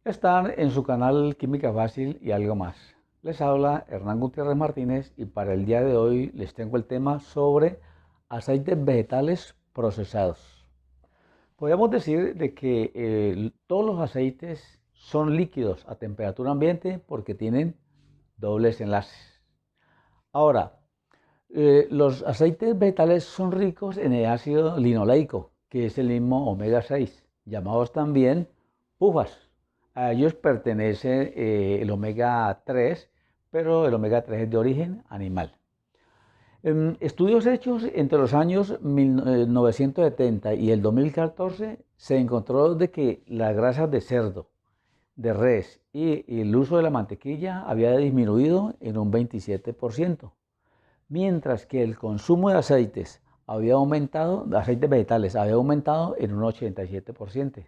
Están en su canal Química Fácil y algo más. Les habla Hernán Gutiérrez Martínez y para el día de hoy les tengo el tema sobre aceites vegetales procesados. Podríamos decir de que todos los aceites son líquidos a temperatura ambiente porque tienen dobles enlaces. Ahora, los aceites vegetales son ricos en el ácido linoleico, que es el mismo omega 6, llamados también PUFAs. A ellos pertenece el omega 3, pero el omega 3 es de origen animal. Estudios hechos entre los años 1970 y el 2014 se encontró de que las grasas de cerdo, de res y el uso de la mantequilla había disminuido en un 27%, mientras que el consumo de aceites había aumentado, de aceites vegetales había aumentado en un 87%.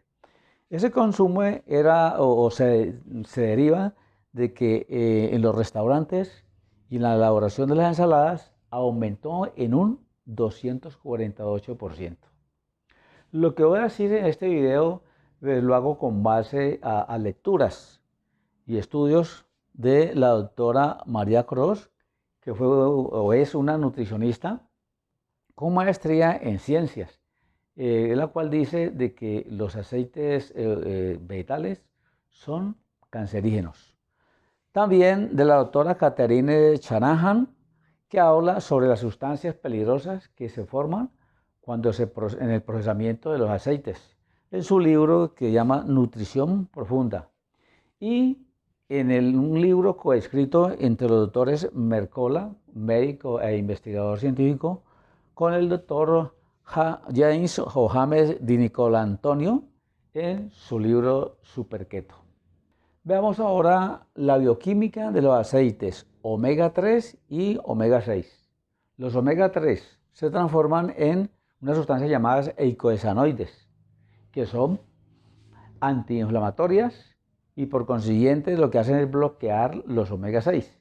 Ese consumo era se deriva de que en los restaurantes y en la elaboración de las ensaladas aumentó en un 248%. Lo que voy a decir en este video lo hago con base a lecturas y estudios de la doctora María Cross, que fue o es una nutricionista con maestría en ciencias, en la cual dice de que los aceites vegetales son cancerígenos. También de la doctora Catherine Shanahan, que habla sobre las sustancias peligrosas que se forman en el procesamiento de los aceites, en su libro que llama Nutrición Profunda. Y un libro coescrito entre los doctores Mercola, médico e investigador científico, con el doctor James Johannes Di Nicolantonio en su libro Superketo. Veamos ahora la bioquímica de los aceites omega 3 y omega 6. Los omega 3 se transforman en unas sustancias llamadas eicosanoides, que son antiinflamatorias y por consiguiente lo que hacen es bloquear los omega 6.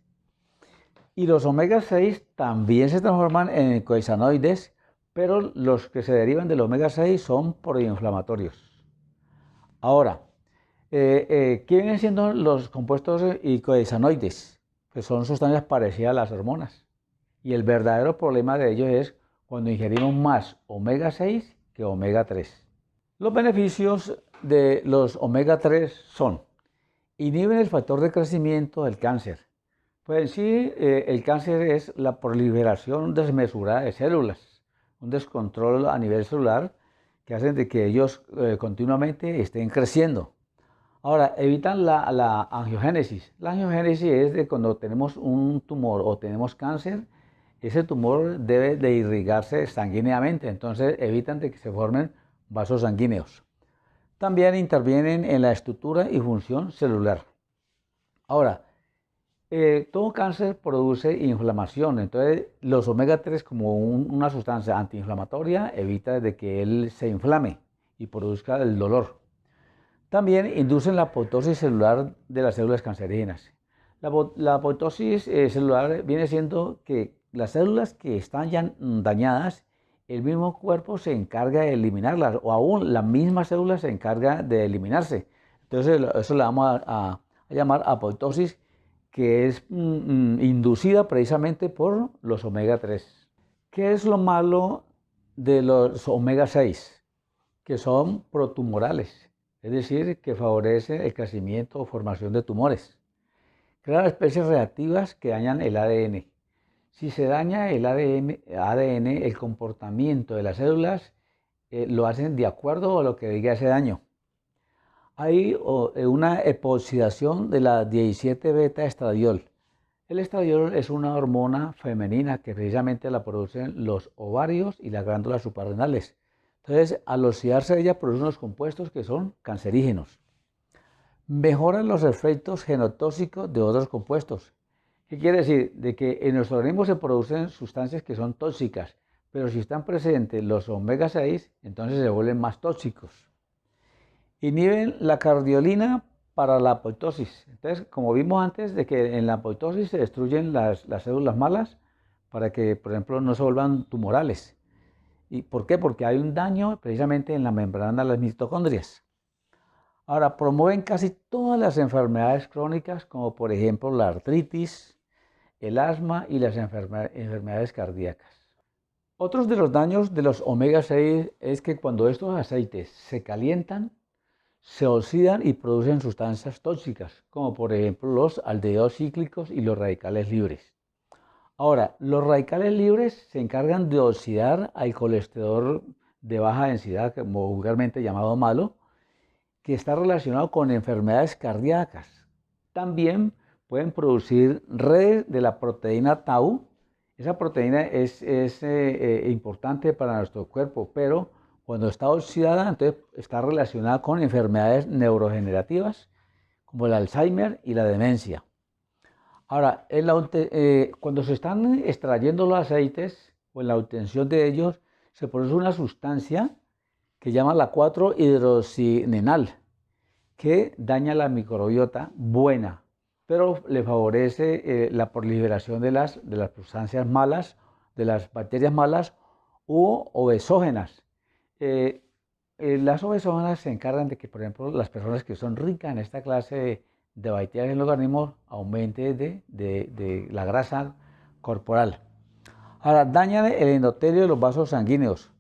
Y los omega 6 también se transforman en eicosanoides, pero los que se derivan del omega 6 son proinflamatorios. Ahora, ¿qué vienen siendo los compuestos eicosanoides? Que son sustancias parecidas a las hormonas. Y el verdadero problema de ellos es cuando ingerimos más omega 6 que omega 3. Los beneficios de los omega 3 son: inhiben el factor de crecimiento del cáncer. Pues en sí, el cáncer es la proliferación desmesurada de células, un descontrol a nivel celular que hacen de que ellos continuamente estén creciendo. Ahora, evitan la angiogénesis. La angiogénesis es de cuando tenemos un tumor o tenemos cáncer, ese tumor debe de irrigarse sanguíneamente, entonces evitan de que se formen vasos sanguíneos. También intervienen en la estructura y función celular. Ahora, todo cáncer produce inflamación, entonces los omega 3 como una sustancia antiinflamatoria evita de que él se inflame y produzca el dolor. También inducen la apoptosis celular de las células cancerígenas. La apoptosis celular viene siendo que las células que están ya dañadas, el mismo cuerpo se encarga de eliminarlas, o aún la misma célula se encarga de eliminarse. Entonces eso le vamos a llamar apoptosis, que es inducida precisamente por los omega 3. ¿Qué es lo malo de los omega 6? Que son protumorales, es decir, que favorece el crecimiento o formación de tumores. Crean especies reactivas que dañan el ADN. Si se daña el ADN, el comportamiento de las células lo hacen de acuerdo a lo que diga ese daño. Hay una epoxidación de la 17-beta-estradiol. El estradiol es una hormona femenina que precisamente la producen los ovarios y las glándulas suprarrenales. Entonces, al oxidarse ella produce unos compuestos que son cancerígenos. Mejoran los efectos genotóxicos de otros compuestos. ¿Qué quiere decir? De que en nuestro organismo se producen sustancias que son tóxicas, pero si están presentes los omega 6, entonces se vuelven más tóxicos. Inhiben la cardiolina para la apoptosis. Entonces, como vimos antes, de que en la apoptosis se destruyen las células malas para que, por ejemplo, no se vuelvan tumorales. ¿Y por qué? Porque hay un daño precisamente en la membrana de las mitocondrias. Ahora, promueven casi todas las enfermedades crónicas, como por ejemplo la artritis, el asma y las enfermedades cardíacas. Otros de los daños de los omega 6 es que cuando estos aceites se calientan, se oxidan y producen sustancias tóxicas, como por ejemplo los aldehídos cíclicos y los radicales libres. Ahora, los radicales libres se encargan de oxidar al colesterol de baja densidad, como vulgarmente llamado malo, que está relacionado con enfermedades cardíacas. También pueden producir redes de la proteína tau. Esa proteína es importante para nuestro cuerpo, pero cuando está oxidada, entonces está relacionada con enfermedades neurodegenerativas como el Alzheimer y la demencia. Ahora, cuando se están extrayendo los aceites o en la obtención de ellos, se produce una sustancia que llaman la 4-hidroxinenal, que daña la microbiota buena, pero le favorece la proliferación de las sustancias malas, de las bacterias malas u obesógenas. Las obesógenas se encargan de que, por ejemplo, las personas que son ricas en esta clase de bacterias en el organismo aumente de la grasa corporal. Ahora, dañan el endotelio de los vasos sanguíneos.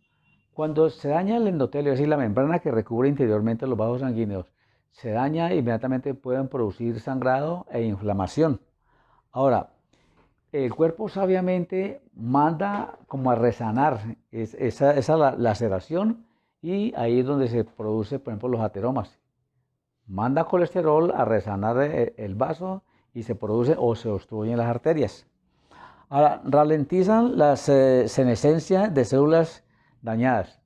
Cuando se daña el endotelio, es decir, la membrana que recubre interiormente los vasos sanguíneos, se daña, inmediatamente pueden producir sangrado e inflamación. Ahora, el cuerpo sabiamente manda como a resanar esa laceración, y ahí es donde se produce, por ejemplo, los ateromas. Manda colesterol a resanar el vaso y se produce o se obstruyen las arterias. Ahora, ralentizan la senescencia de células dañadas.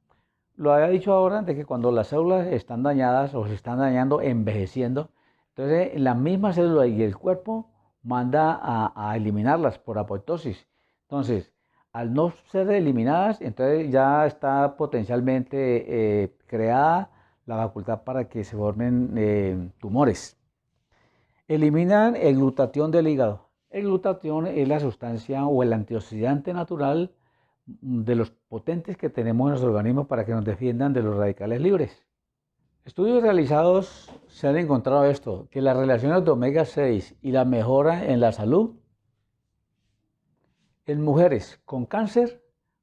Lo había dicho ahora de que cuando las células están dañadas o se están dañando, envejeciendo, entonces la misma célula y el cuerpo manda a eliminarlas por apoptosis. Entonces, al no ser eliminadas, entonces ya está potencialmente creada la facultad para que se formen tumores. Eliminan el glutatión del hígado. El glutatión es la sustancia o el antioxidante natural de los potentes que tenemos en nuestro organismo para que nos defiendan de los radicales libres. Estudios realizados se han encontrado esto, que las relaciones de omega 6 y la mejora en la salud en mujeres con cáncer,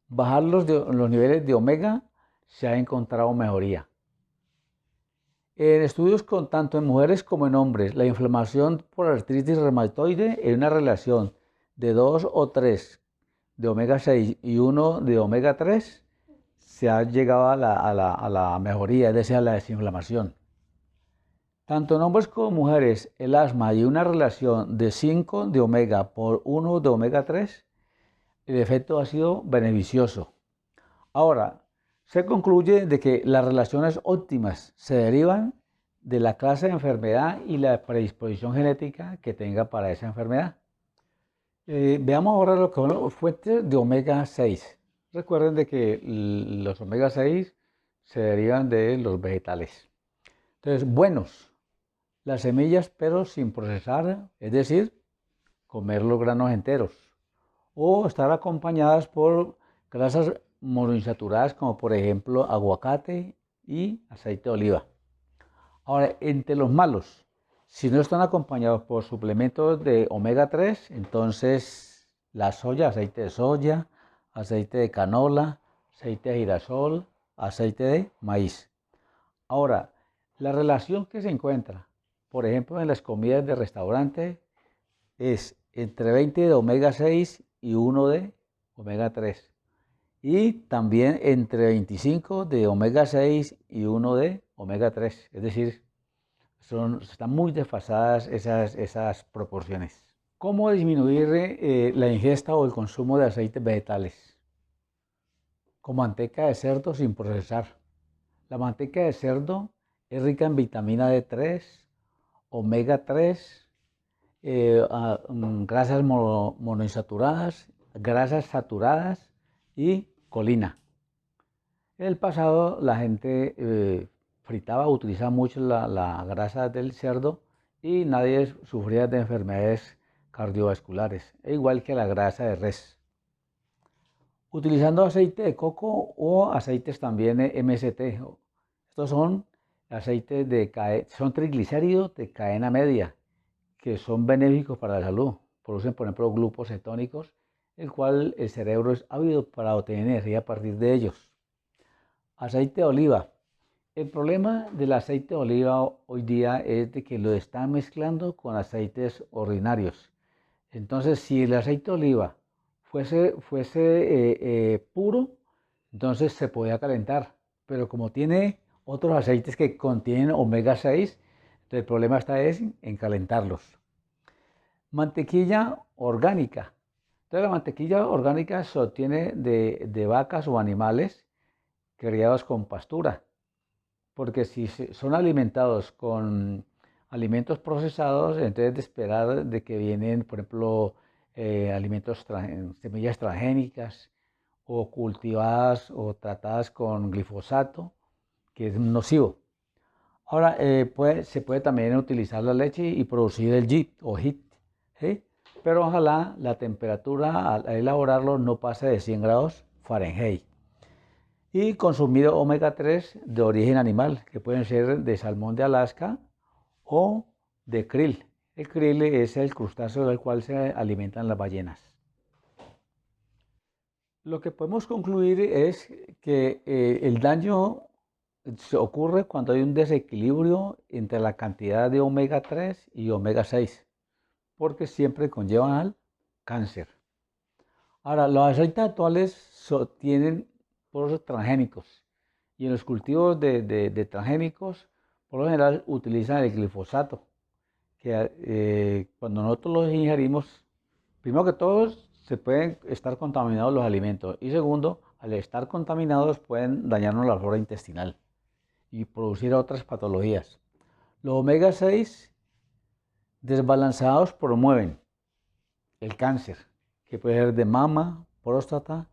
bajar los niveles de omega, se ha encontrado mejoría. En estudios tanto en mujeres como en hombres, la inflamación por artritis reumatoide en una relación de 2 o 3 de omega 6 y 1 de omega 3, se ha llegado a la mejoría, es decir, a la desinflamación. Tanto en hombres como mujeres, el asma y una relación de 5 de omega por 1 de omega 3, el efecto ha sido beneficioso. Ahora, se concluye de que las relaciones óptimas se derivan de la clase de enfermedad y la predisposición genética que tenga para esa enfermedad. Veamos ahora lo que son las fuentes de omega 6. Recuerden de que los omega 6 se derivan de los vegetales. Entonces, buenos, las semillas pero sin procesar, es decir, comer los granos enteros, o estar acompañadas por grasas monoinsaturadas como por ejemplo aguacate y aceite de oliva. Ahora, entre los malos, si no están acompañados por suplementos de omega 3, entonces la soya, aceite de soya, aceite de canola, aceite de girasol, aceite de maíz. Ahora, la relación que se encuentra, por ejemplo, en las comidas de restaurante es entre 20 de omega 6 y 1 de omega 3. Y también entre 25 de omega 6 y 1 de omega 3. Es decir, están muy desfasadas esas proporciones. ¿Cómo disminuir la ingesta o el consumo de aceites vegetales? Con manteca de cerdo sin procesar. La manteca de cerdo es rica en vitamina D3, omega 3, grasas monoinsaturadas, grasas saturadas y colina. En el pasado la gente utilizaba mucho la grasa del cerdo y nadie sufría de enfermedades cardiovasculares, igual que la grasa de res. Utilizando aceite de coco o aceites también MST. Estos son aceites son triglicéridos de cadena media, que son benéficos para la salud. Producen, por ejemplo, grupos cetónicos, el cual el cerebro es ávido para obtener energía a partir de ellos. Aceite de oliva. El problema del aceite de oliva hoy día es de que lo están mezclando con aceites ordinarios. Entonces, si el aceite de oliva fuese puro, entonces se podía calentar. Pero como tiene otros aceites que contienen omega 6, entonces el problema está en calentarlos. Mantequilla orgánica. Entonces la mantequilla orgánica se obtiene de vacas o animales criados con pastura, porque si son alimentados con alimentos procesados, entonces de esperar de que vienen, por ejemplo, semillas transgénicas o cultivadas o tratadas con glifosato, que es nocivo. Ahora, se puede también utilizar la leche y producir el ghee o HIT, ¿sí? Pero ojalá la temperatura al elaborarlo no pase de 100 grados Fahrenheit. Y consumir omega 3 de origen animal, que pueden ser de salmón de Alaska o de krill. El krill es el crustáceo del cual se alimentan las ballenas. Lo que podemos concluir es que el daño se ocurre cuando hay un desequilibrio entre la cantidad de omega 3 y omega 6, porque siempre conllevan al cáncer. Ahora, los aceites actuales tienen poros transgénicos y en los cultivos de transgénicos, por lo general utilizan el glifosato, que cuando nosotros los ingerimos, primero que todo, se pueden estar contaminados los alimentos y segundo, al estar contaminados pueden dañarnos la flora intestinal y producir otras patologías. Los omega 6 desbalanceados promueven el cáncer, que puede ser de mama, próstata,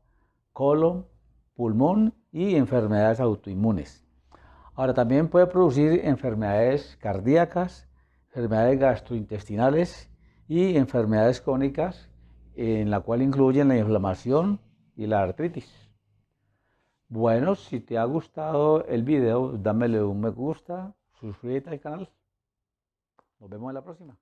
colon, pulmón y enfermedades autoinmunes. Ahora también puede producir enfermedades cardíacas, enfermedades gastrointestinales y enfermedades crónicas, en la cual incluyen la inflamación y la artritis. Bueno, si te ha gustado el video, dámele un me gusta, suscríbete al canal. Nos vemos en la próxima.